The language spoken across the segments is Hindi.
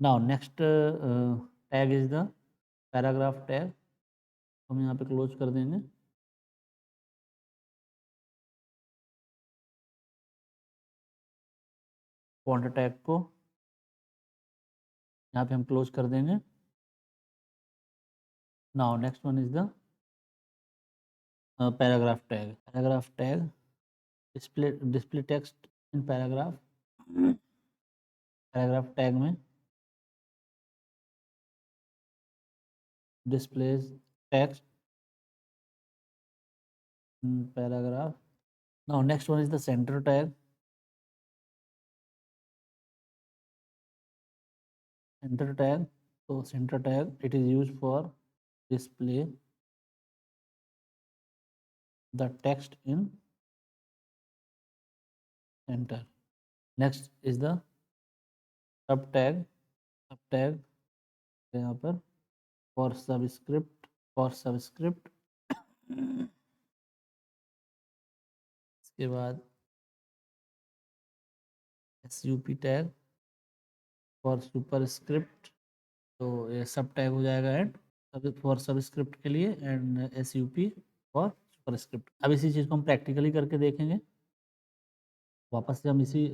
Now next tag is the paragraph tag. हम यहाँ पे क्लोज कर देंगे। फॉन्ट टैग को यहाँ पे हम क्लोज कर देंगे। Now next one is the paragraph tag. Paragraph tag display text in paragraph. Paragraph tag में displays text in paragraph. Now next one is the center tag. Center tag. So center tag, it is used for display the text in center. Next is the sub tag. Sub tag यहाँ पर for subscript, for subscript. इसके बाद sup tag for superscript. तो ये सब टैग हो जाएगा एंड फॉर सबस्क्रिप्ट के लिए एंड sup फॉर सुपरस्क्रिप्ट। अब इसी चीज़ को हम प्रैक्टिकली करके देखेंगे। वापस से हम इसी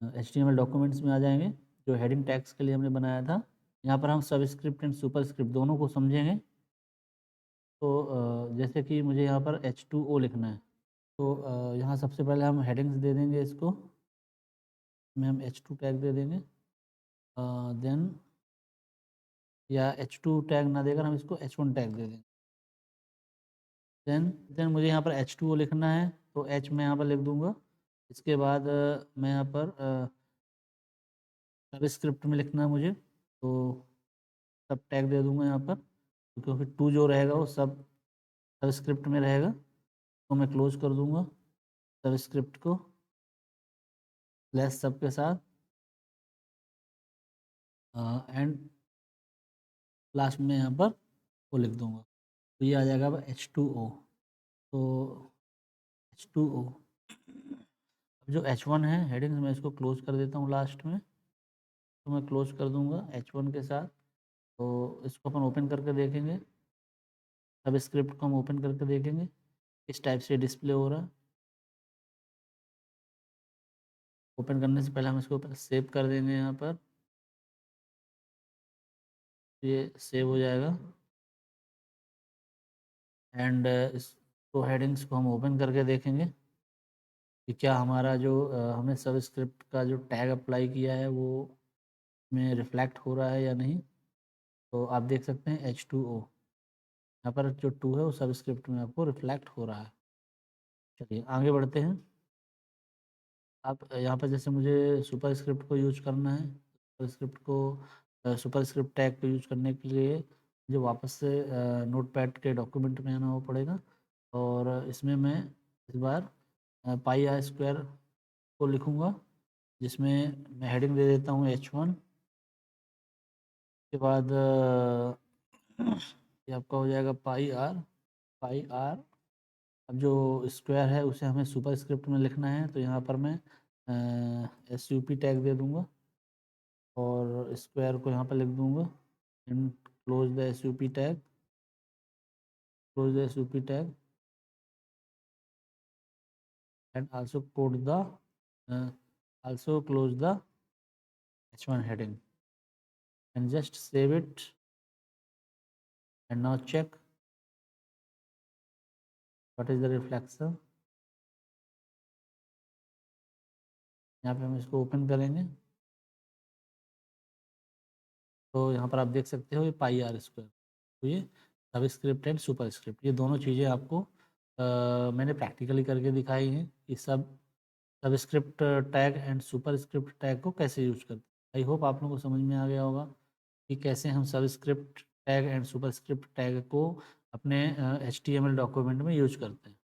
HTML डॉक्यूमेंट्स में आ जाएंगे जो हेडिंग टैग्स के लिए हमने बनाया था। यहाँ पर हम सबस्क्रिप्ट एंड सुपरस्क्रिप्ट दोनों को समझेंगे। तो जैसे कि मुझे यहाँ पर H2O लिखना है, तो यहाँ सबसे पहले हम हेडिंग्स दे देंगे। इसको में हम H2 टैग दे देंगे। देन या H2 टैग ना देकर हम इसको H1 टैग दे देंगे। देन मुझे यहाँ पर H2O लिखना है, तो H मैं यहाँ पर लिख दूँगा। इसके बाद मैं यहाँ पर सबस्क्रिप्ट में लिखना है मुझे, तो सब टैग दे दूँगा यहाँ पर, क्योंकि 2 जो रहेगा वो सब सबस्क्रिप्ट में रहेगा। तो मैं क्लोज कर दूँगा सबस्क्रिप्ट को स्लैश सब के साथ एंड लास्ट में यहाँ पर वो लिख दूँगा। तो ये आ जाएगा अब H2O। तो H2O। अब जो H1 है हेडिंग्स, मैं इसको क्लोज कर देता हूँ लास्ट में। तो मैं क्लोज कर दूँगा H1 के साथ। तो इसको अपन ओपन करके देखेंगे। सब स्क्रिप्ट को हम ओपन करके देखेंगे इस टाइप से डिस्प्ले हो रहा है। ओपन करने से पहले हम इसको सेव कर देंगे। यहाँ पर ये सेव हो जाएगा एंड इसको हेडिंग्स को हम ओपन करके देखेंगे कि क्या हमारा जो हमने सब स्क्रिप्ट का जो टैग अप्लाई किया है वो में रिफ्लेक्ट हो रहा है या नहीं। तो आप देख सकते हैं H2O यहाँ पर जो 2 है वो सब स्क्रिप्ट में आपको रिफ्लेक्ट हो रहा है। चलिए आगे बढ़ते हैं। आप यहाँ पर जैसे मुझे सुपर स्क्रिप्ट को यूज करना है, सुपर स्क्रिप्ट को सुपर स्क्रिप्ट टैग को यूज करने के लिए मुझे वापस से नोटपैड के डॉक्यूमेंट में आना हो पड़ेगा। और इसमें मैं इस बार पाई आर स्क्वायर को लिखूँगा, जिसमें मैं हेडिंग दे देता हूँ H1। के बाद ये आपका हो जाएगा पाई आर। अब जो स्क्वायर है उसे हमें सुपर स्क्रिप्ट में लिखना है, तो यहाँ पर मैं SUP टैग दे दूँगा और स्क्वायर को यहाँ पर लिख दूँगा and close the SUP tag, close the SUP tag and also code the also close the H1 heading and just save it and now check what is the reflection। यहाँ पे हम इसको ओपन करेंगे तो यहाँ पर आप देख सकते हो ये पाई आर स्क्वायर। तो ये सब स्क्रिप्ट एंड सुपर स्क्रिप्ट, ये दोनों चीज़ें आपको मैंने प्रैक्टिकली करके दिखाई हैं कि सब script tag and super script tag को कैसे यूज करते हैं। आई होप आप लोगों को समझ में आ गया होगा कि कैसे हम सब script tag and super script tag को अपने HTML डॉक्यूमेंट में यूज करते हैं।